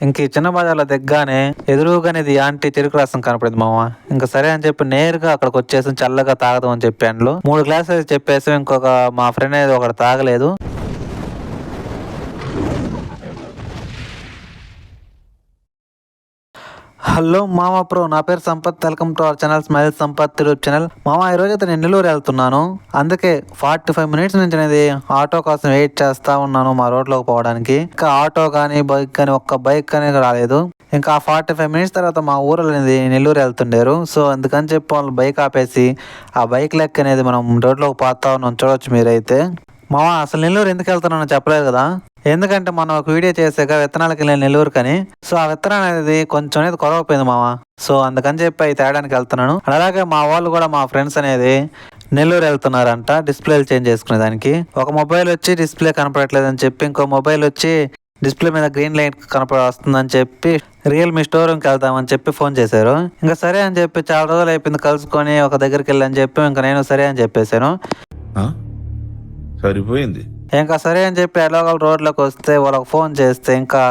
ఇంక ఈ చిన్న బజార్లో దిగ్గానే ఎదురుగానే ఇది ఆంటీ చెరుకు రసం కనపడింది మామ. ఇంకా సరే అని చెప్పి నేరుగా అక్కడికి వచ్చేసి చల్లగా తాగదాం అని చెప్పాను. 3 గ్లాసులు చెప్పేసి ఇంకొక మా ఫ్రెండ్ అనేది ఒకటి తాగలేదు. హలో మామ ప్రో, నా పేరు Sampath. Welcome to our channel smile Sampath YouTube channel. మామ ఈరోజు అయితే నేను నెల్లూరు వెళ్తున్నాను. అందుకే 45 మినిట్స్ నుంచి అనేది ఆటో కోసం వెయిట్ చేస్తా ఉన్నాను మా రోడ్లోకి పోవడానికి. ఇంకా ఆటో కానీ బైక్ కానీ ఒక్క బైక్ కానీ రాలేదు. ఇంకా 45 మినిట్స్ తర్వాత మా ఊరు అనేది నెల్లూరు వెళ్తుండారు. సో అందుకని చెప్పి వాళ్ళు బైక్ ఆపేసి ఆ బైక్ లెక్క అనేది మనం రోడ్లోకి పోతా ఉన్నాం. చూడొచ్చు మీరైతే. మామ అసలు నెల్లూరు ఎందుకు వెళ్తున్నానో చెప్పలేదు కదా. ఎందుకంటే మనం ఒక వీడియో చేసాక విత్తనాలకు వెళ్ళిన నెల్లూరు కానీ, సో ఆ విత్తనం అనేది కొంచెం అనేది కొరవపోయింది మామ. సో అందుకని చెప్పి అవి తేడానికి వెళ్తున్నాను. అలాగే మా వాళ్ళు కూడా మా ఫ్రెండ్స్ అనేది నెల్లూరు వెళ్తున్నారంట డిస్ప్లేలు చేంజ్ చేసుకునే దానికి. ఒక మొబైల్ వచ్చి డిస్ప్లే కనపడట్లేదు అని చెప్పి, ఇంకో మొబైల్ వచ్చి డిస్ప్లే మీద గ్రీన్ లైట్ వస్తుందని చెప్పి రియల్మీ స్టోర్ రూమ్కి వెళ్తామని చెప్పి ఫోన్ చేశారు. ఇంకా సరే అని చెప్పి చాలా రోజులు అయిపోయింది కలుసుకొని ఒక దగ్గరికి వెళ్ళని చెప్పి ఇంకా నేను సరే అని చెప్పేశాను. సరిపోయింది. ఇంకా సరే అని చెప్పి ఎలాగో రోడ్లోకి వస్తే వాళ్ళకి ఫోన్ చేస్తే ఇంకా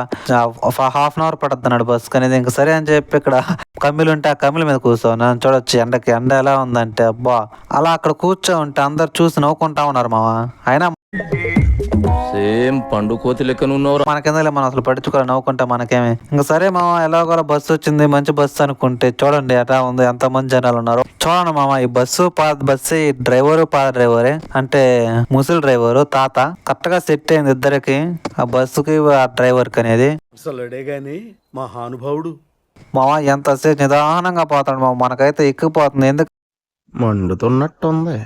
హాఫ్ అన్ అవర్ పడుతుంది అన్నాడు బస్ అనేది. ఇంకా సరే అని చెప్పి ఇక్కడ కమ్మిలు ఉంటే ఆ కమ్మిల మీద కూర్చోను. చూడొచ్చు ఎండకి ఎండ ఎలా ఉందంటే అబ్బా. అలా అక్కడ కూర్చో ఉంటే అందరు చూసి నవ్వుకుంటా ఉన్నారు మామ. అయినా సేమ్ పండు కోతి లెక్కనున్నవరా. మనకెందుకు మనం అసలు పట్టించుకోవాలి, నవ్వుకుంటా మనకేమి. ఇంకా సరే మామ ఎలాగోలా బస్సు వచ్చింది, మంచి బస్సు అనుకుంటే చూడండి ఎట్లా ఉంది, ఎంత మంది జనాలు ఉన్నారు. చూడండి మామ, ఈ బస్సు పాత బస్సు, ఈ డ్రైవరు పాత డ్రైవరే అంటే ముసలి డ్రైవరు తాత. కరెక్ట్ గా సెట్ అయింది ఇద్దరికి, ఆ బస్సుకి ఆ డ్రైవర్ కి అనేది. మహానుభావుడు మామ ఎంతసేపు నిదానంగా పోతాడు మామ. మనకైతే ఎక్కిపోతుంది. ఎందుకు మండుతున్నట్టుంది.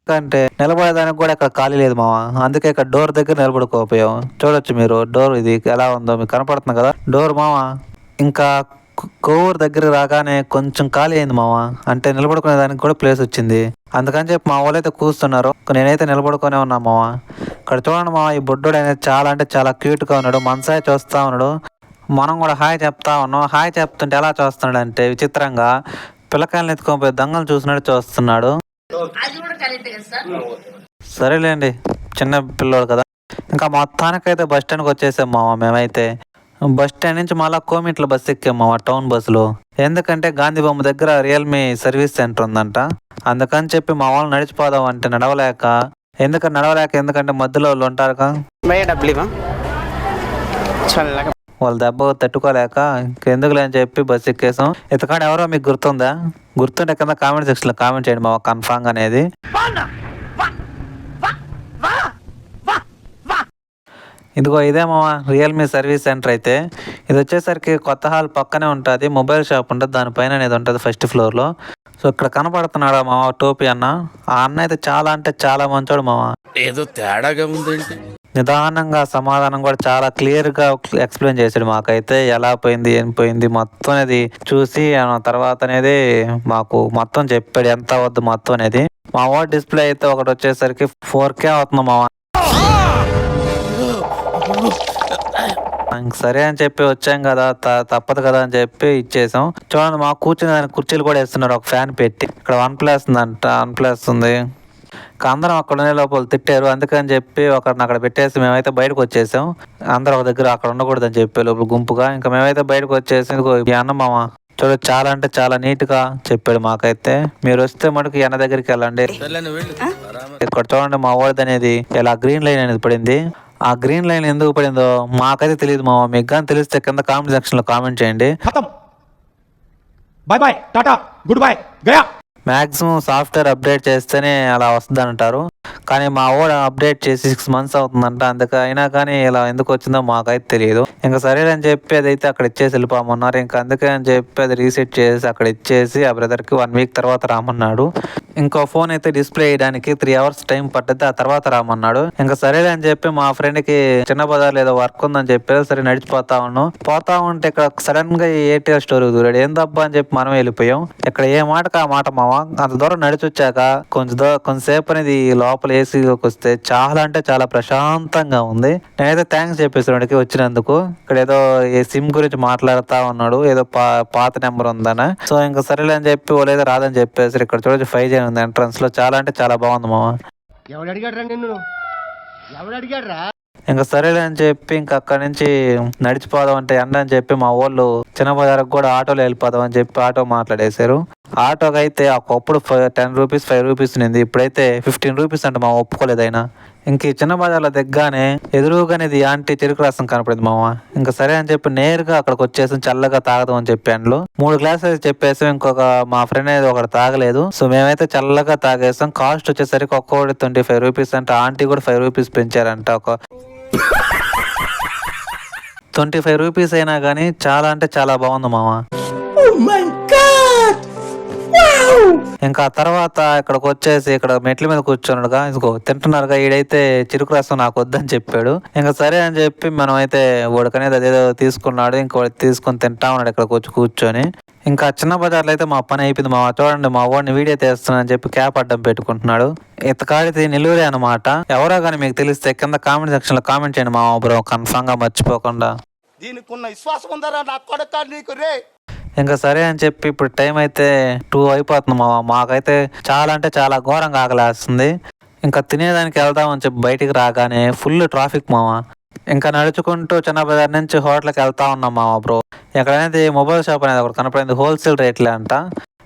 అంటే నిలబడేదానికి కూడా ఇక్కడ ఖాళీ లేదు మామ. అందుకే ఇక్కడ డోర్ దగ్గర నిలబడుకోపోయాం. చూడొచ్చు మీరు డోర్ ఇది ఎలా ఉందో మీకు కనపడుతుంది కదా డోర్ మామ. ఇంకా కోవూరు దగ్గర రాగానే కొంచెం ఖాళీ అయింది మామ. అంటే నిలబడుకునే దానికి కూడా ప్లేస్ వచ్చింది. అందుకని చెప్పి మా వాళ్ళైతే కూర్చున్నారు, నేనైతే నిలబడుకునే ఉన్నా మామ. ఇక్కడ చూడండి మామ, ఈ బుడ్డోడు అనేది చాలా అంటే చాలా క్యూట్ గా ఉన్నాడు. మనసాయి చూస్తా ఉన్నాడు. మనం కూడా హాయ్ చెప్తా ఉన్నాం. హాయ్ చెప్తుంటే ఎలా చూస్తున్నాడు అంటే విచిత్రంగా పిల్లకాయలను ఎత్తుకొని దొంగలు చూసినట్టు చూస్తున్నాడు. సరేలేండి, చిన్న పిల్లోడు కదా. ఇంకా మొత్తానికైతే బస్ స్టాండ్కి వచ్చేసాం మామ. మేమైతే బస్ స్టాండ్ నుంచి మళ్ళీ కోమిట్ల బస్సు ఎక్కాం మామ, టౌన్ బస్సులో. ఎందుకంటే గాంధీ బొమ్మ దగ్గర రియల్మీ సర్వీస్ సెంటర్ ఉందంట. అందుకని చెప్పి మా వాళ్ళు నడిచిపోదాం అంటే నడవలేక, ఎందుకంటే మధ్యలో వాళ్ళు ఉంటారుగా, వాళ్ళు దెబ్బ తట్టుకోలేక ఎందుకులే అని చెప్పి బస్సు ఎక్కేసాం. ఇంతకాడ ఎవరో మీకు గుర్తుందా? గుర్తుంటే కింద కామెంట్ సెక్షన్ లో కామెంట్ చేయండి మా కన్ఫామ్ అనేది. ఇదిగో ఇదే మామ రియల్మీ సర్వీస్ సెంటర్. అయితే ఇది వచ్చేసరికి కొత్త హాల్ పక్కనే ఉంటుంది, మొబైల్ షాప్ ఉంటుంది, దానిపైన అనేది ఉంటుంది ఫస్ట్ ఫ్లోర్ లో. సో ఇక్కడ కనపడుతున్నాడు మామ టోపీ అన్న. ఆ అన్న అయితే చాలా అంటే చాలా మంచోడు మామ. ఏదో తేడాగా ఉందేంటి. నిదానంగా సమాధానం కూడా చాలా క్లియర్ గా ఎక్స్ప్లెయిన్ చేశాడు మాకైతే. ఎలా పోయింది ఏం పోయింది మొత్తం అనేది చూసి తర్వాత అనేది మాకు మొత్తం చెప్పాడు ఎంత వద్దు మొత్తం అనేది. మా వాడు డిస్ప్లే అయితే ఒకటి వచ్చేసరికి 4K అవుతుంది మామ. సరే అని చెప్పి వచ్చాం కదా, తప్పదు కదా అని చెప్పి ఇచ్చేసాం. చూడండి మా కూర్చుని దాని కుర్చీలు కూడా వేస్తున్నారు ఒక ఫ్యాన్ పెట్టి. ఇక్కడ OnePlus ఉందంట, OnePlus ఉంది. అందరం అక్కడ ఉండే లోపల తిట్టారు. అందుకని చెప్పి ఒకరిని అక్కడ పెట్టేసి మేమైతే బయటకు వచ్చేసాం. అందరూ ఒక దగ్గర అక్కడ ఉండకూడదని చెప్పే లోపల గుంపుగా. ఇంకా మేమైతే బయటకు వచ్చేసి ఈ అన్న మామ చూడ చాలా అంటే చాలా నీట్ గా చెప్పాడు మాకైతే. మీరు వస్తే మటుకు అన్న దగ్గరికి వెళ్ళండి. ఇక్కడ చూడండి మా వాడిది అనేది ఇలా గ్రీన్ లైన్ అనేది పడింది. ఆ గ్రీన్ లైన్ ఎందుకు పడిందో మాకైతే తెలియదు మామ. మీకు కానీ తెలిస్తే కింద కామెంట్ సెక్షన్ లో కామెంట్ చేయండి. బాయ్ బాయ్ టాటా గుడ్ బై గయా. మ్యాక్సిమం సాఫ్ట్వేర్ అప్డేట్ చేస్తేనే అలా వస్తుంది అంటారు. కానీ మా వాడు అప్డేట్ చేసి 6 months అవుతుందంట. అయినా కానీ ఇలా ఎందుకు వచ్చిందో మాకైతే తెలియదు. ఇంకా సరే అని చెప్పి అదైతే అక్కడ ఇచ్చేసి వెళ్ళిపోమన్నారు. ఇంకా అందుకే అని చెప్పి అది రీసెట్ చేసి అక్కడ ఇచ్చేసి ఆ బ్రదర్కి 1 week తర్వాత రామన్నాడు. ఇంకో ఫోన్ అయితే డిస్ప్లే వేయడానికి 3 hours టైం పట్టుద్ది, ఆ తర్వాత రామన్నాడు. ఇంకా సరేలే అని చెప్పి మా ఫ్రెండ్ కి చిన్న బజార్లో ఏదో వర్క్ ఉందని చెప్పి సరే నడిచిపోతా ఉన్నాం. పోతా ఉంటే ఇక్కడ సడన్ గా ఎయిర్టెల్ స్టోర్ దూరాడు. ఏందబ్బా అని చెప్పి మనం వెళ్ళిపోయాం. ఇక్కడ ఏ మాటకు ఆ మాట మామ. అంత దూరం నడిచి వచ్చాక కొంచెంసేపు అనేది లోపల ఏసీలోకి వస్తే చాలా అంటే చాలా ప్రశాంతంగా ఉంది. నేనైతే థ్యాంక్స్ చెప్పేసాడికి వచ్చినందుకు. ఇక్కడ ఏదో ఏ సిమ్ గురించి మాట్లాడుతా ఉన్నాడు, ఏదో పాత నెంబర్ ఉందని. సో ఇంకా సరేలే అని చెప్పి వాళ్ళు ఏదో రాదని చెప్పేసి ఇక్కడ చూడొచ్చు 5G ఉంది ఎంట్రన్స్ లో. చాలా అంటే చాలా బాగుంది మామ. ఇంకా సరేలే అని చెప్పి ఇంకా అక్కడి నుంచి నడిచిపోదాం అంటే ఎండ అని చెప్పి మా వాళ్ళు చిన్న బజార్కి కూడా ఆటోలో వెళ్ళిపోదాం అని చెప్పి ఆటో మాట్లాడేశారు. ఆటోకి అయితే ఒకప్పుడు 10 రూపీస్ 5 రూపీస్ ఉంది, ఇప్పుడైతే 15 రూపీస్ అంటే మా ఒప్పుకోలేదు అయినా. ఇంక ఈ చిన్న బజార్లో దిగ్గానే ఎదురుగానే ఇది ఆంటీ చెరుకు రసం కనపడింది మామ. ఇంకా సరే అని చెప్పి నేరుగా అక్కడికి వచ్చేసి చల్లగా తాగదాం అని చెప్పి ఎండలో 3 గ్లాసులు చెప్పేసి ఇంకొక మా ఫ్రెండ్ అనేది ఒకటి తాగలేదు. సో మేమైతే చల్లగా తాగేసాం. కాస్ట్ వచ్చేసరికి ఒక్కొక్కటి 25 రూపీస్ అంటే ఆంటీ కూడా 5 రూపీస్ పెంచారంట. ఒక 25 రూపీస్ అయినా కానీ చాలా అంటే చాలా బాగుంది మామ. ఇంకా ఆ తర్వాత ఇక్కడికి వచ్చేసి ఇక్కడ మెట్ల మీద కూర్చున్నాడుగా, ఇదిగో తింటున్నారుగా, ఈడైతే చెరుకు రసం నాకు వద్దని చెప్పాడు. ఇంకా సరే అని చెప్పి మనం అయితే ఉడకనేది అదేదో తీసుకున్నాడు, ఇంకోటి తీసుకొని తింటా ఉన్నాడు ఇక్కడికి వచ్చి కూర్చొని. ఇంకా చిన్న బజార్లో అయితే మా పని అయిపోయింది మామ. చూడండి మా వాడిని వీడియో తీస్తున్నా అని చెప్పి క్యాప్ అడ్డం పెట్టుకుంటున్నాడు. ఇతకాడితే నెల్లూరే అనమాట. ఎవరో కానీ మీకు తెలిస్తే కింద కామెంట్ సెక్షన్ లో కామెంట్ చేయండి మా బ్రో, కన్ఫామ్ గా మర్చిపోకుండా. దీనికి ఉన్న విశ్వాసం ఉందరా నా కొడక నీకు రే. ఇంకా సరే అని చెప్పి ఇప్పుడు టైం అయితే 2 అయిపోతుంది మామ. మాకైతే చాలా అంటే చాలా ఘోరంగా ఆకలేస్తుంది. ఇంకా తినేదానికి వెళ్దాం అని చెప్పి బయటికి రాగానే ఫుల్ ట్రాఫిక్ మామ. ఇంకా నడుచుకుంటూ చిన్న బజార్ నుంచి హోటల్కి వెళ్తా ఉన్నాం మామ బ్రో. ఎక్కడనేది మొబైల్ షాప్ అనేది ఒకటి కనపడింది, హోల్సేల్ రేట్లే అంట.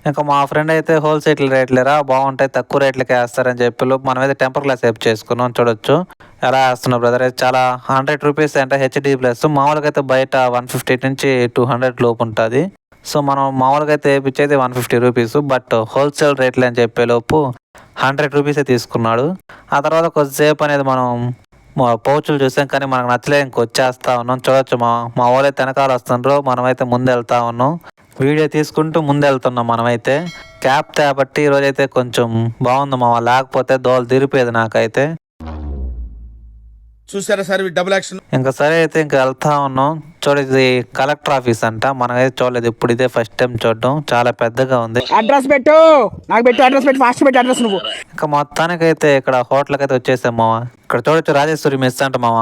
ఇంకా మా ఫ్రెండ్ అయితే హోల్సేల్ రేట్లేరా బాగుంటాయి, తక్కువ రేట్లకి వేస్తారని చెప్పి మనం అయితే టెంపర్ గ్లాస్ సేవ్ చేసుకున్నాం. చూడొచ్చు ఎలా వేస్తున్నారు బ్రదర్. అయితే చాలా 100 రూపీస్ అంటే హెచ్డి ప్లస్. మామూలుగా అయితే బయట 150 నుంచి 200 లోపు ఉంటుంది. సో మనం మామూలుగా అయితే వేయించేది 150 రూపీస్, బట్ హోల్సేల్ రేట్లు అని చెప్పే లోపు 100 రూపీసే తీసుకున్నాడు. ఆ తర్వాత కొద్దిసేపు అనేది మనం పౌచులు చూసాం కానీ మనకు నచ్చలేదు, ఇంకొచ్చేస్తా ఉన్నాం. చూడొచ్చు మా వాళ్ళైతే వెనకాల వస్తుండ్రు, మనమైతే ముందు వెళ్తా ఉన్నాం. వీడియో తీసుకుంటూ ముందు వెళ్తున్నాం మనమైతే. క్యాప్ కాబట్టి ఈరోజైతే కొంచెం బాగుంది మామ, లేకపోతే దోలు తిరిపోయేది నాకైతే. చూసారా సార్ డబుల్ యాక్షన్. ఇంకా సరే అయితే ఇంకా వెళ్తా ఉన్నాం. చూడేది కలెక్టర్ ఆఫీస్ అంట, మనమైతే చూడలేదు, ఇప్పుడు ఇదే ఫస్ట్ టైం చూడడం. చాలా పెద్దగా ఉంది. అడ్రస్ పెట్టు, నాకు పెట్టు అడ్రస్ పెట్టు, ఫాస్ట్ పెట్టు అడ్రస్ నువ్వు. ఇంకా మొత్తానికైతే ఇక్కడ హోటల్కి అయితే వచ్చేసాం మామ. ఇక్కడ చూడొచ్చు రాజేశ్వరి మెస్ అంట మామ,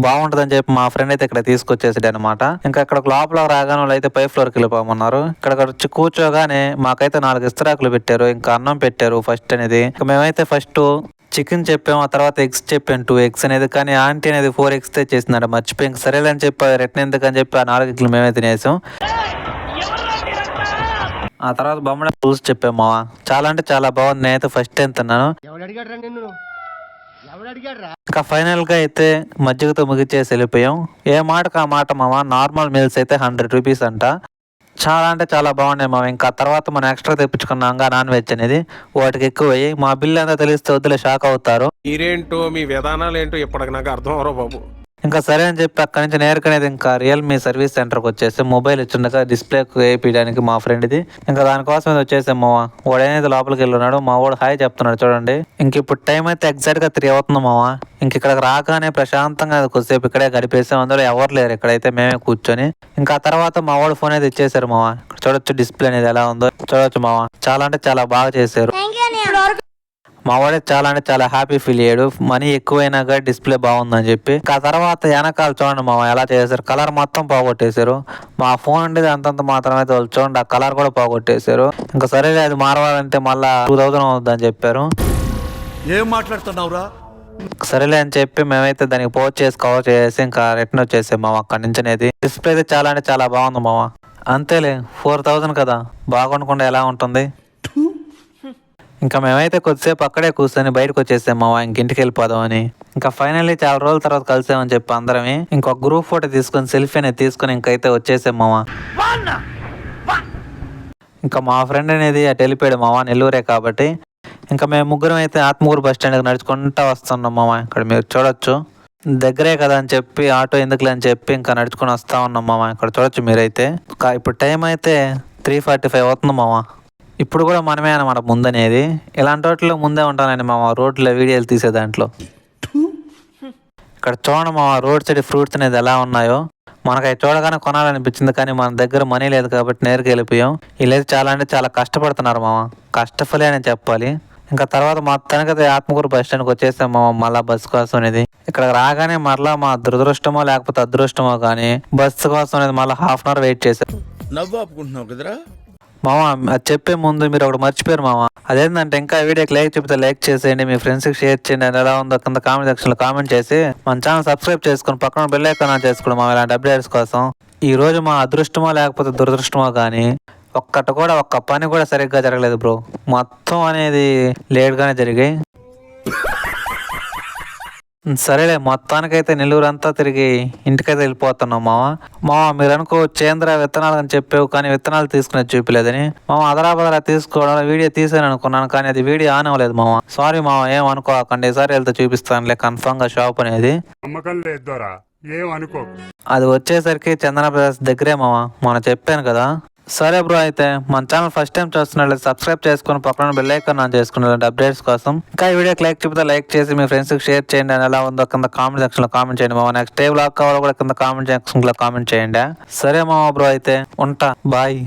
బాగుంటుందని చెప్పి మా ఫ్రెండ్ అయితే ఇక్కడ తీసుకొచ్చేసాడు అనమాట. ఇంకా ఇక్కడ లోపల రాగానే వాళ్ళు అయితే 5th ఫ్లోర్కి వెళ్ళిపోమన్నారు. ఇక్కడ వచ్చి కూర్చోగానే మాకైతే 4 ఇస్తరాకులు పెట్టారు, ఇంకా అన్నం పెట్టారు ఫస్ట్ అనేది. ఇంకా మేమైతే ఫస్ట్ చికెన్ చెప్పాము, ఆ తర్వాత ఎగ్స్ చెప్పాను 2 ఎగ్స్ అనేది. కానీ ఆంటీ అనేది 4 ఎగ్స్ తెచ్చేసిందంట, మర్చిపోయి. ఇంక సరేలేని చెప్పి రిటర్న్ ఎందుకని చెప్పి ఆ 4 ఎగ్లు మేమే తినేసాం. ఆ తర్వాత బొమ్మడ పులుసు చెప్పాము మావా, చాలా అంటే చాలా బాగుంది. నేనైతే ఫస్ట్ టైం తిన్నాను. ఇంకా ఫైనల్ గా అయితే మజ్జిగతో ముగిచేసి వెళ్ళిపోయాం. ఏ మాటకు ఆ మాట మామ. నార్మల్ మీల్స్ అయితే 100 రూపీస్ అంట. చాలా అంటే చాలా బాగున్నాయి మామ. ఇంకా తర్వాత మనం ఎక్స్ట్రా తెప్పించుకున్నాంగా నాన్ వెజ్ అనేది, వాటికి ఎక్కువ అయ్యి మా బిల్లు అంతా తెలిస్తే వద్దులే షాక్ అవుతారు. మీరేంటో మీ విధానాలు ఏంటో ఇప్పటికి నాకు అర్థం అవరో బాబు. ఇంకా సరే అని చెప్పి అక్కడి నుంచి నేర్కనేది ఇంకా రియల్మీ సర్వీస్ సెంటర్కి వచ్చేసి మొబైల్ ఇచ్చిండగా డిస్ప్లేకి వేయించడానికి మా ఫ్రెండ్ది. ఇంకా దానికోసం వచ్చేసాము. వాడైతే లోపలికి వెళ్ళున్నాడు, మా వాడు హాయ్ చెప్తున్నాడు చూడండి. ఇంక ఇప్పుడు టైం అయితే ఎగ్జాక్ట్ గా 3 అవుతుంది మామ. ఇంక ఇక్కడికి రాగానే ప్రశాంతంగా కొద్దిసేపు ఇక్కడే గడిపేసాం. అందులో ఎవరు లేరు, ఇక్కడైతే మేమే కూర్చొని. ఇంకా ఆ తర్వాత మా వాడు ఫోన్ అయితే ఇచ్చేసారు మామ. ఇక్కడ చూడొచ్చు డిస్ప్లే అనేది ఎలా ఉందో చూడొచ్చు మామ. చాలా అంటే చాలా బాగా చేశారు. మా వాడే చాలా అంటే చాలా హ్యాపీ ఫీల్ అయ్యాడు, మనీ ఎక్కువైనా కానీ డిస్ప్లే బాగుందని చెప్పి. ఆ తర్వాత వెనకాల చూడండి మామ ఎలా చేశారు, కలర్ మొత్తం పోగొట్టేశారు. మా ఫోన్ ఉండేది అంతంత మాత్రమే వాళ్ళు చూడండి, ఆ కలర్ కూడా పోగొట్టేశారు. ఇంకా సరేలే అది మారవాలంటే మళ్ళా 2000 అవుతుందని చెప్పారు. ఏం మాట్లాడుతున్నావురా? సరేలే అని చెప్పి మేమైతే దానికి పోస్ట్ చేసి కవర్ చేసి ఇంకా రిటర్న్ వచ్చేసాం మామ. అక్కడి నుంచి అనేది డిస్ప్లే అయితే చాలా అంటే చాలా బాగుంది మామ. అంతేలే 4000 కదా, బాగుండకుండా ఎలా ఉంటుంది. ఇంకా మేమైతే కొద్దిసేపు అక్కడే కూర్చొని బయటకు వచ్చేసాం మావా, ఇంటికి వెళ్ళిపోదాం అని. ఇంకా ఫైనల్లీ చాలా రోజుల తర్వాత కలిసామని చెప్పి అందరమే ఇంకొక గ్రూప్ ఫోటో తీసుకొని సెల్ఫీ అనేది తీసుకొని ఇంకైతే వచ్చేసాం మావా. ఇంకా మా ఫ్రెండ్ అనేది అటు వెళ్ళిపోయాడు మావా, నెల్లూరే కాబట్టి. ఇంకా మేము ముగ్గురం అయితే ఆత్మూరు బస్ స్టాండ్కి నడుచుకుంటూ వస్తున్నాం మావా. ఇక్కడ మీరు చూడొచ్చు, దగ్గరే కదా అని చెప్పి ఆటో ఎందుకులే అని చెప్పి ఇంకా నడుచుకొని వస్తా ఉన్నాం మావా. ఇక్కడ చూడొచ్చు మీరైతే. ఇప్పుడు టైం అయితే 3:45 అవుతుంది మావా. ఇప్పుడు కూడా మనమే అనమాట ముందనేది. ఇలాంటి వాటిలో ముందే ఉంటానండి మామ, రోడ్లో వీడియోలు తీసే దాంట్లో. ఇక్కడ చూడండి మామ, రోడ్ సైడ్ ఫ్రూట్స్ అనేది ఎలా ఉన్నాయో. మనకి అవి చూడగానే కొనాలనిపించింది, కానీ మన దగ్గర మనీ లేదు కాబట్టి నేరుగా వెళ్ళిపోయాం. వీళ్ళైతే చాలా అంటే చాలా కష్టపడుతున్నారు మామ, కష్టఫలే అని చెప్పాలి. ఇంకా తర్వాత మొత్తానికి ఆత్మకూరు బస్ స్టాండ్కి వచ్చేసాం మామ, మళ్ళా బస్సు కోసం అనేది. ఇక్కడ రాగానే మరలా మా దురదృష్టమో లేకపోతే అదృష్టమో కానీ బస్సు కోసం అనేది మళ్ళీ 1/2 అవర్ వెయిట్ చేశాం. నవ్వు ఆపుకుంటున్నావు కదరా? మామ అది చెప్పే ముందు మీరు ఒకటి మర్చిపోయారు మామ. అదేంటంటే ఇంకా వీడియోకి లైక్ చెప్తే లైక్ చేసేయండి, మీ ఫ్రెండ్స్కి షేర్ చేయండి. అది ఎలా ఉందో కింద కామెంట్ సెక్షన్లో కామెంట్ చేసి మన ఛానల్ సబ్స్క్రైబ్ చేసుకుని పక్కన బెల్ ఐకాన్ ఆన్ చేసుకోండి మామ, ఇలాంటి అప్డేట్స్ కోసం. ఈ రోజు మా అదృష్టమో లేకపోతే దురదృష్టమో కానీ ఒక్క పని కూడా సరిగ్గా జరగలేదు బ్రో. మొత్తం అనేది లేట్గానే జరిగాయి. సరేలే, మొత్తానికైతే నెల్లూరు అంతా తిరిగి ఇంటికైతే వెళ్ళిపోతున్నాం మామ. మీరు అనుకో చేంద్ర విత్తనాలు అని చెప్పావు కానీ విత్తనాలు తీసుకునేది చూపిలేదని మామ. అదరాబదరా తీసుకోవడం వీడియో తీసాను అనుకున్నాను కానీ అది వీడియో ఆన్ అవ్వలేదు మామ. సారీ మామ, ఏం అనుకోకండి, ఈసారి వెళ్తే చూపిస్తానులే కన్ఫామ్ గా షాప్ అనేది. అది వచ్చేసరికి చందన బ్రదర్స్ దగ్గరే మామ, మొన్న చెప్పాను కదా. సరే బ్రో, అయితే మన ఛానల్ ఫస్ట్ టైం చూస్తున్నట్లయితే సబ్స్క్రైబ్ చేసుకుని పక్కన బెల్ ఐకాన్ ఆన్ చేసుకున్న అప్డేట్స్ కోసం. ఇంకా ఈ వీడియోకి లైక్ చెప్తే లైక్ చేసి మీ ఫ్రెండ్స్కి షేర్ చేయండి. అని ఎలా ఉందో కింద కామెంట్ సెక్షన్లో కామెంట్ చేయండి మామ. నెక్స్ట్ డే వ్లాగ్ కావాలో కూడా కింద కామెంట్ సెక్షన్లో కామెంట్ చేయండి. సరే మామ బ్రో, అయితే ఉంటా, బాయ్.